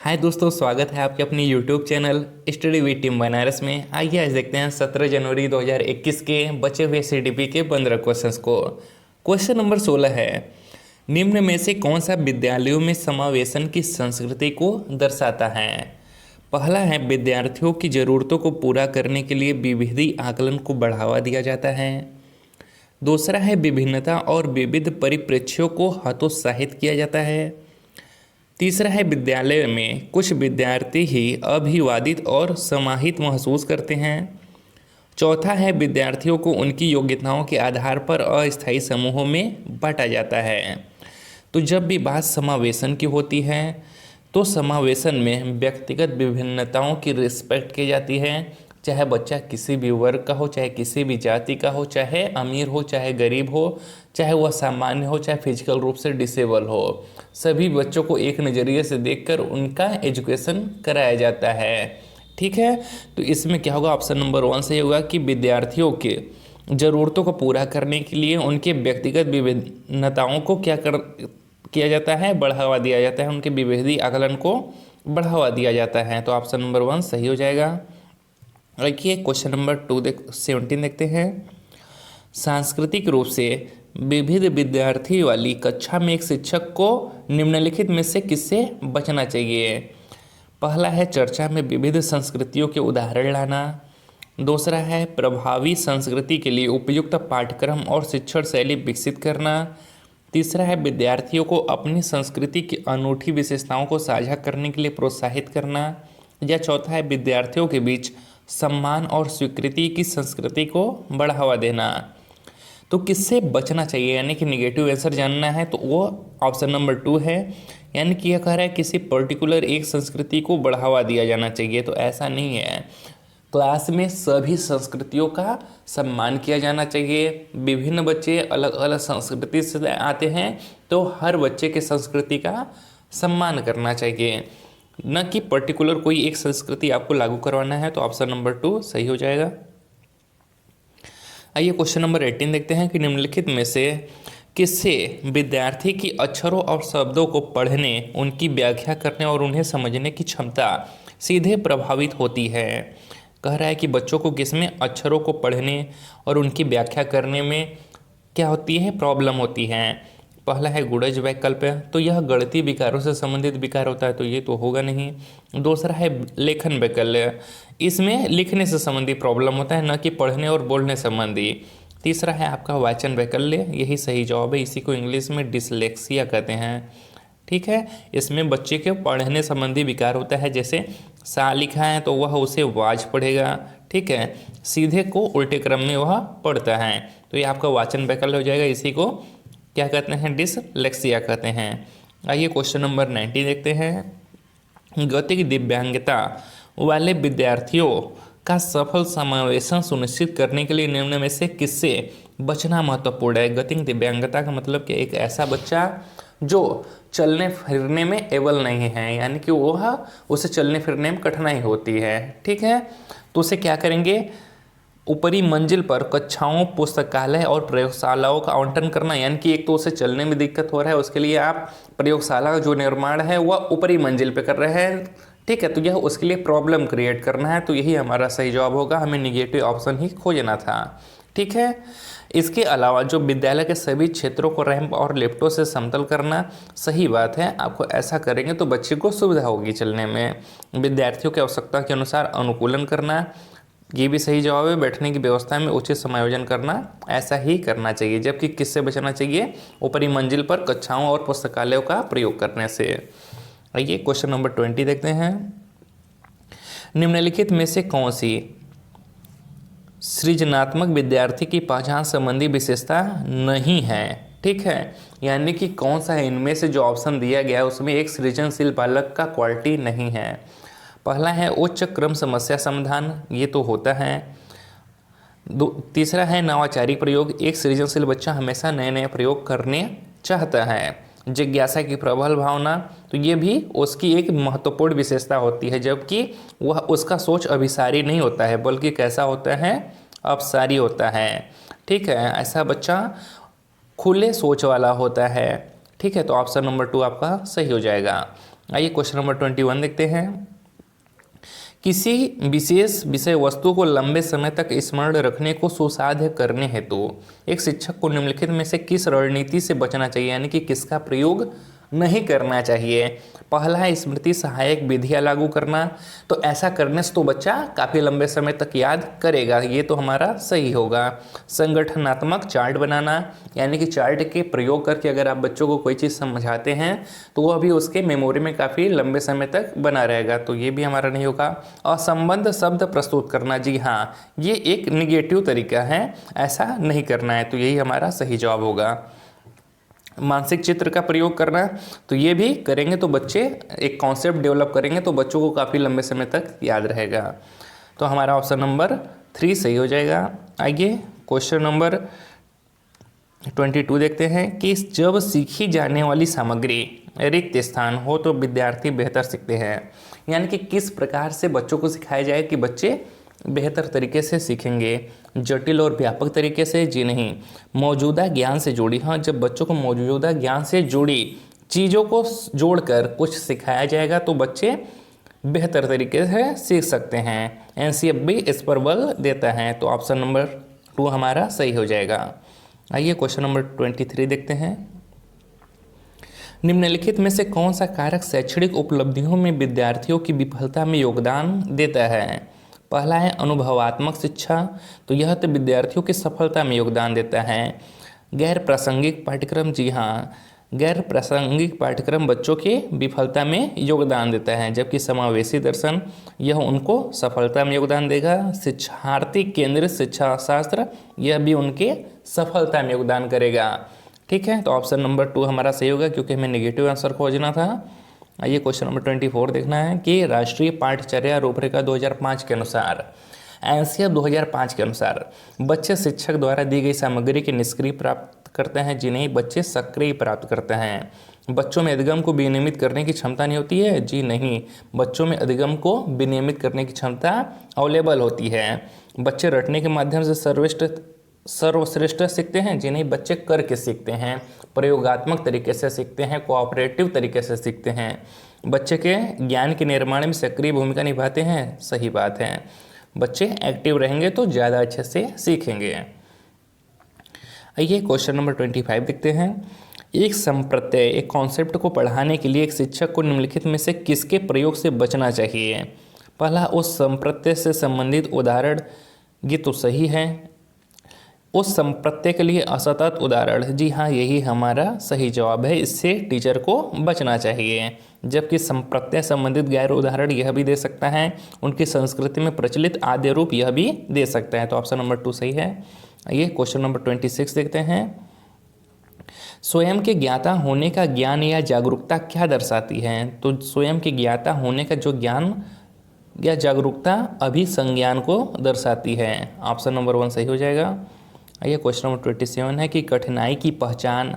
हाय दोस्तों, स्वागत है आपके अपनी YouTube channel study with team Banaras में। आइए आज देखते हैं 17 जनवरी 2021 के बचे हुए सीडीपी के 15 क्वेश्चंस को। क्वेश्चन नंबर 16 है, निम्न में से कौन सा विद्यालयों में समावेशन की संस्कृति को दर्शाता है। पहला है, विद्यार्थियों की ज़रूरतों को पूरा करने के लिए विविधि आकलन को बढ़ावा दिया जाता है। दूसरा है, विभिन्नता और विविध परिप्रेक्ष्यों को हतोत्साहित किया जाता है। तीसरा है, विद्यालय में कुछ विद्यार्थी ही अभिवादित और समाहित महसूस करते हैं। चौथा है, विद्यार्थियों को उनकी योग्यताओं के आधार पर अस्थायी समूहों में बांटा जाता है। तो जब भी बात समावेशन की होती है तो समावेशन में व्यक्तिगत विभिन्नताओं की रिस्पेक्ट की जाती है, चाहे बच्चा किसी भी वर्ग का हो, चाहे किसी भी जाति का हो, चाहे अमीर हो, चाहे गरीब हो, चाहे वह सामान्य हो, चाहे फिजिकल रूप से डिसेबल हो। सभी बच्चों को एक नज़रिए से देखकर उनका एजुकेशन कराया जाता है। ठीक है, तो इसमें क्या होगा, ऑप्शन नंबर 1 सही होगा कि विद्यार्थियों के ज़रूरतों को पूरा करने के लिए उनके व्यक्तिगत विभिन्नताओं को किया जाता है, बढ़ावा दिया जाता है, उनके विविधि आकलन को बढ़ावा दिया जाता है। तो ऑप्शन नंबर 1 सही हो जाएगा। देखिए क्वेश्चन नंबर 17 देखते हैं। सांस्कृतिक रूप से विविध विद्यार्थी वाली कक्षा में एक शिक्षक को निम्नलिखित में से किससे बचना चाहिए। पहला है, चर्चा में विविध संस्कृतियों के उदाहरण लाना। दूसरा है, प्रभावी संस्कृति के लिए उपयुक्त पाठ्यक्रम और शिक्षण शैली विकसित करना। तीसरा है, विद्यार्थियों को अपनी संस्कृति की अनूठी विशेषताओं को साझा करने के लिए प्रोत्साहित करना। या चौथा है, विद्यार्थियों के बीच सम्मान और स्वीकृति की संस्कृति को बढ़ावा देना। तो किससे बचना चाहिए, यानी कि निगेटिव आंसर जानना है तो वो ऑप्शन नंबर 2 है। यानी कि यह कह रहा है किसी पर्टिकुलर एक संस्कृति को बढ़ावा दिया जाना चाहिए, तो ऐसा नहीं है। क्लास में सभी संस्कृतियों का सम्मान किया जाना चाहिए। विभिन्न बच्चे अलग अलग संस्कृति से आते हैं तो हर बच्चे के संस्कृति का सम्मान करना चाहिए, न कि पर्टिकुलर कोई एक संस्कृति आपको लागू करवाना है। तो ऑप्शन नंबर 2 सही हो जाएगा। आइए क्वेश्चन नंबर 18 देखते हैं कि निम्नलिखित में से किससे विद्यार्थी की अक्षरों और शब्दों को पढ़ने, उनकी व्याख्या करने और उन्हें समझने की क्षमता सीधे प्रभावित होती है। कह रहा है कि बच्चों को किसमें अक्षरों को पढ़ने और उनकी व्याख्या करने में क्या होती है, प्रॉब्लम होती है। पहला है गुणज वैकल्प, तो यह गणितीय विकारों से संबंधित विकार होता है, तो ये तो होगा नहीं। दूसरा है लेखन वैकल्य, इसमें लिखने से संबंधित प्रॉब्लम होता है, न कि पढ़ने और बोलने संबंधी। तीसरा है आपका वाचन वैकल्य, यही सही जवाब है। इसी को इंग्लिश में डिसलेक्सिया कहते हैं। ठीक है, इसमें बच्चे के पढ़ने संबंधी विकार होता है, जैसे सा लिखा है तो वह उसे वाज पढ़ेगा। ठीक है, सीधे को उल्टे क्रम में वह पढ़ता है, तो ये आपका वाचन वैकल्य हो जाएगा। इसी को क्या कहते हैं, डिसलेक्सिया कहते हैं। आइए क्वेश्चन नंबर 19 देखते हैं। गतिक दिव्यांगता वाले विद्यार्थियों का सफल समावेशन सुनिश्चित करने के लिए निम्न में से किससे बचना महत्वपूर्ण है। गतिक दिव्यांगता का मतलब कि एक ऐसा बच्चा जो चलने फिरने में एबल नहीं है, यानी कि वह उसे चलने फिरने में कठिनाई होती है। ठीक है, तो उसे क्या करेंगे, ऊपरी मंजिल पर कक्षाओं, पुस्तकालय और प्रयोगशालाओं का आवंटन करना। यानी कि एक तो उसे चलने में दिक्कत हो रहा है, उसके लिए आप प्रयोगशाला का जो निर्माण है वह ऊपरी मंजिल पे कर रहे हैं। ठीक है, तो यह उसके लिए प्रॉब्लम क्रिएट करना है, तो यही हमारा सही जवाब होगा। हमें निगेटिव ऑप्शन ही खोजना था। ठीक है, इसके अलावा जो विद्यालय के सभी क्षेत्रों को रैंप और लिफ्टों से समतल करना, सही बात है। आपको ऐसा करेंगे तो बच्चे को सुविधा होगी चलने में। विद्यार्थियों की आवश्यकता के अनुसार अनुकूलन करना, ये भी सही जवाब है। बैठने की व्यवस्था में उचित समायोजन करना, ऐसा ही करना चाहिए। जबकि किससे बचना चाहिए, ऊपरी मंजिल पर कक्षाओं और पुस्तकालयों का प्रयोग करने से। आइए क्वेश्चन नंबर 20 देखते हैं। निम्नलिखित में से कौन सी सृजनात्मक विद्यार्थी की पहचान संबंधी विशेषता नहीं है। ठीक है, यानी कि कौन सा है इनमें से जो ऑप्शन दिया गया है उसमें एक सृजनशील बालक का क्वालिटी नहीं है। पहला है उच्च क्रम समस्या समाधान, ये तो होता है। तीसरा है नवाचारी प्रयोग, एक सृजनशील बच्चा हमेशा नए नए प्रयोग करने चाहता है। जिज्ञासा की प्रबल भावना, तो ये भी उसकी एक महत्वपूर्ण विशेषता होती है, जबकि वह उसका सोच अभिसारी नहीं होता है बल्कि कैसा होता है, अपसारी होता है। ठीक है, ऐसा बच्चा खुले सोच वाला होता है। ठीक है, तो ऑप्शन नंबर 2 आपका सही हो जाएगा। आइए क्वेश्चन नंबर 21 देखते हैं। किसी विशेष विषय वस्तु को लंबे समय तक स्मरण रखने को सुसाध्य करने हेतु एक शिक्षक को निम्नलिखित में से किस रणनीति से बचना चाहिए, यानी कि किसका प्रयोग नहीं करना चाहिए। पहला है स्मृति सहायक विधियाँ लागू करना, तो ऐसा करने से तो बच्चा काफ़ी लंबे समय तक याद करेगा, ये तो हमारा सही होगा। संगठनात्मक चार्ट बनाना, यानी कि चार्ट के प्रयोग करके अगर आप बच्चों को कोई चीज़ समझाते हैं तो वह भी उसके मेमोरी में काफ़ी लंबे समय तक बना रहेगा, तो ये भी हमारा नहीं होगा। असंबद्ध शब्द प्रस्तुत करना, जी हाँ, ये एक निगेटिव तरीका है, ऐसा नहीं करना है, तो यही हमारा सही जवाब होगा। मानसिक चित्र का प्रयोग करना, तो ये भी करेंगे तो बच्चे एक कॉन्सेप्ट डेवलप करेंगे तो बच्चों को काफ़ी लंबे समय तक याद रहेगा, तो हमारा ऑप्शन नंबर 3 सही हो जाएगा। आइए क्वेश्चन नंबर 22 देखते हैं कि जब सीखी जाने वाली सामग्री रिक्त स्थान हो तो विद्यार्थी बेहतर सीखते हैं, यानी कि किस प्रकार से बच्चों को सिखाया जाए कि बच्चे बेहतर तरीके से सीखेंगे। जटिल और व्यापक तरीके से, जी नहीं। मौजूदा ज्ञान से जुड़ी, हाँ, जब बच्चों को मौजूदा ज्ञान से जुड़ी चीज़ों को जोड़कर कुछ सिखाया जाएगा तो बच्चे बेहतर तरीके से सीख सकते हैं। एनसीएफ भी इस पर बल देता है, तो ऑप्शन नंबर 2 हमारा सही हो जाएगा। आइए क्वेश्चन नंबर 23 देखते हैं। निम्नलिखित में से कौन सा कारक शैक्षणिक उपलब्धियों में विद्यार्थियों की विफलता में योगदान देता है। पहला है अनुभवात्मक शिक्षा, तो यह तो विद्यार्थियों की सफलता में योगदान देता है। गैर प्रासंगिक पाठ्यक्रम, जी हाँ, गैर प्रासंगिक पाठ्यक्रम बच्चों की विफलता में योगदान देता है, जबकि समावेशी दर्शन यह उनको सफलता में योगदान देगा। शिक्षार्थी केंद्रित शिक्षा शास्त्र, यह भी उनके सफलता में योगदान करेगा। ठीक है, तो ऑप्शन नंबर 2 हमारा सही होगा क्योंकि हमें नेगेटिव आंसर खोजना था। आइए क्वेश्चन नंबर 24 देखना है कि राष्ट्रीय पाठ्यचर्या रूपरेखा 2005 के अनुसार, एनसीएफ 2005 के अनुसार बच्चे शिक्षक द्वारा दी गई सामग्री के निष्क्रिय प्राप्त करते हैं, जी नहीं, बच्चे सक्रिय प्राप्त करते हैं। बच्चों में अधिगम को विनियमित करने की क्षमता नहीं होती है, जी नहीं, बच्चों में अधिगम को विनियमित करने की क्षमता अवेलेबल होती है। बच्चे रटने के माध्यम से सर्वश्रेष्ठ सीखते हैं, जी नहीं, बच्चे करके सीखते हैं, प्रयोगात्मक तरीके से सीखते हैं, कोऑपरेटिव तरीके से सीखते हैं। बच्चे के ज्ञान के निर्माण में सक्रिय भूमिका निभाते हैं, सही बात है। बच्चे एक्टिव रहेंगे तो ज़्यादा अच्छे से सीखेंगे। आइए क्वेश्चन नंबर 25 देखते हैं। एक संप्रत्यय, एक कॉन्सेप्ट को पढ़ाने के लिए एक शिक्षक को निम्नलिखित में से किसके प्रयोग से बचना चाहिए। पहला, उस संप्रत्यय से संबंधित उदाहरण, ये तो सही है। उस संप्रत्यय के लिए असतत उदाहरण, जी हाँ, यही हमारा सही जवाब है, इससे टीचर को बचना चाहिए। जबकि संप्रत्यय संबंधित गैर उदाहरण यह भी दे सकता है, उनकी संस्कृति में प्रचलित आद्य रूप यह भी दे सकता है, तो ऑप्शन नंबर 2 सही है। आइए क्वेश्चन नंबर 26 देखते हैं। स्वयं के ज्ञाता होने का ज्ञान या जागरूकता क्या दर्शाती है। तो स्वयं के ज्ञाता होने का जो ज्ञान या जागरूकता अभिसंज्ञान को दर्शाती है, ऑप्शन नंबर 1 सही हो जाएगा। आइए क्वेश्चन नंबर 27 है कि कठिनाई की पहचान,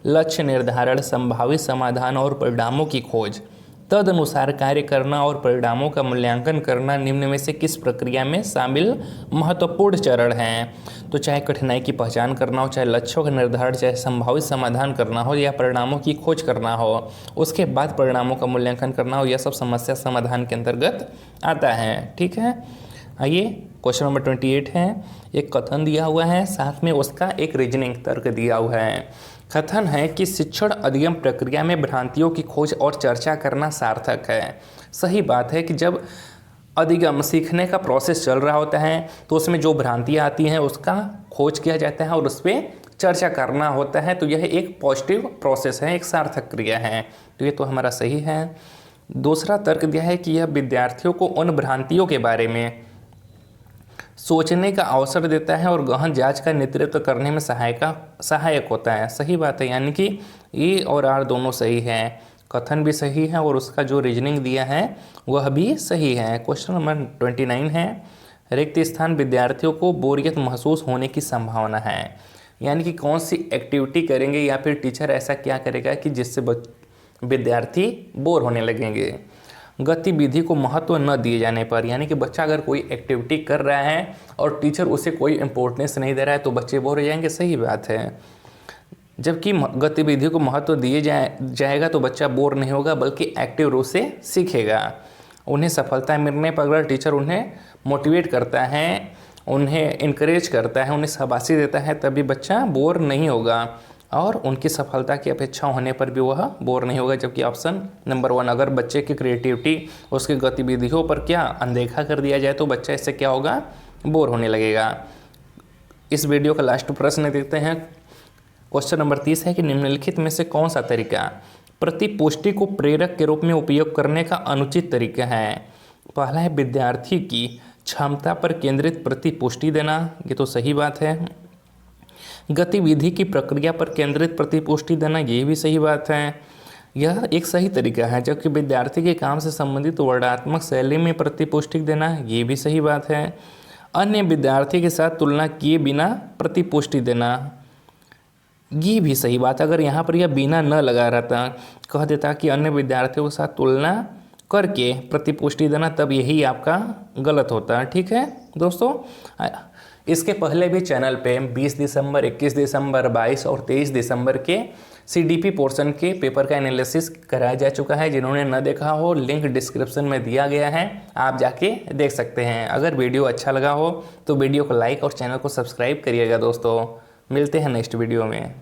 लक्ष्य निर्धारण, संभावित समाधान और परिणामों की खोज, तदनुसार कार्य करना और परिणामों का मूल्यांकन करना निम्न में से किस प्रक्रिया में शामिल महत्वपूर्ण चरण हैं। तो चाहे कठिनाई की पहचान करना हो, चाहे लक्ष्यों का निर्धारण, चाहे संभावित समाधान करना हो या परिणामों की खोज करना हो, उसके बाद परिणामों का मूल्यांकन करना हो, यह सब समस्या समाधान के अंतर्गत आता है। ठीक है, आइए क्वेश्चन नंबर 28 है। एक कथन दिया हुआ है, साथ में उसका एक रीजनिंग तर्क दिया हुआ है। कथन है कि शिक्षण अधिगम प्रक्रिया में भ्रांतियों की खोज और चर्चा करना सार्थक है। सही बात है कि जब अधिगम सीखने का प्रोसेस चल रहा होता है तो उसमें जो भ्रांतियाँ आती हैं उसका खोज किया जाता है और उस पर चर्चा करना होता है, तो यह एक पॉजिटिव प्रोसेस है, एक सार्थक क्रिया है, तो ये तो हमारा सही है। दूसरा तर्क दिया है कि यह विद्यार्थियों को उन भ्रांतियों के बारे में सोचने का अवसर देता है और गहन जांच का नेतृत्व करने में सहायक होता है। सही बात है, यानी कि ए और आर दोनों सही है, कथन भी सही है और उसका जो रीजनिंग दिया है वह भी सही है। क्वेश्चन नंबर 29 है। रिक्त स्थान विद्यार्थियों को बोरियत महसूस होने की संभावना है, यानी कि कौन सी एक्टिविटी करेंगे या फिर टीचर ऐसा क्या करेगा कि जिससे विद्यार्थी बोर होने लगेंगे। गतिविधि को महत्व न दिए जाने पर, यानी कि बच्चा अगर कोई एक्टिविटी कर रहा है और टीचर उसे कोई इम्पोर्टेंस नहीं दे रहा है तो बच्चे बोर हो जाएंगे, सही बात है। जबकि गतिविधियों को महत्व दिए जाएगा तो बच्चा बोर नहीं होगा बल्कि एक्टिव रूप से सीखेगा। उन्हें सफलता मिलने पर अगर टीचर उन्हें मोटिवेट करता है, उन्हें इनकरेज करता है, उन्हें शाबाशी देता है, तभी बच्चा बोर नहीं होगा और उनकी सफलता की अपेक्षा होने पर भी वह बोर नहीं होगा। जबकि ऑप्शन नंबर 1, अगर बच्चे की क्रिएटिविटी, उसकी गतिविधियों पर क्या अनदेखा कर दिया जाए तो बच्चा इससे क्या होगा, बोर होने लगेगा। इस वीडियो का लास्ट प्रश्न देखते हैं। क्वेश्चन नंबर 30 है कि निम्नलिखित में से कौन सा तरीका प्रतिपुष्टि को प्रेरक के रूप में उपयोग करने का अनुचित तरीका है। पहला है विद्यार्थी की क्षमता पर केंद्रित प्रतिपुष्टि देना, ये तो सही बात है। गतिविधि की प्रक्रिया पर केंद्रित प्रतिपुष्टि देना, ये भी सही बात है, यह एक सही तरीका है। जबकि विद्यार्थी के काम से संबंधित वर्णनात्मक शैली में प्रतिपुष्टि देना, ये भी सही बात है। अन्य विद्यार्थी के साथ तुलना किए बिना प्रतिपुष्टि देना, ये भी सही बात है। अगर यहाँ पर यह बिना न लगा रहता, कह देता कि अन्य विद्यार्थियों के साथ तुलना करके प्रतिपुष्टि देना, तब यही आपका गलत होता है। ठीक है दोस्तों, इसके पहले भी चैनल पे 20 दिसंबर, 21 दिसंबर, 22 और 23 दिसंबर के CDP पोर्शन के पेपर का एनालिसिस कराया जा चुका है। जिन्होंने न देखा हो, लिंक डिस्क्रिप्शन में दिया गया है, आप जाके देख सकते हैं। अगर वीडियो अच्छा लगा हो तो वीडियो को लाइक और चैनल को सब्सक्राइब करिएगा दोस्तों। मिलते हैं नेक्स्ट वीडियो में।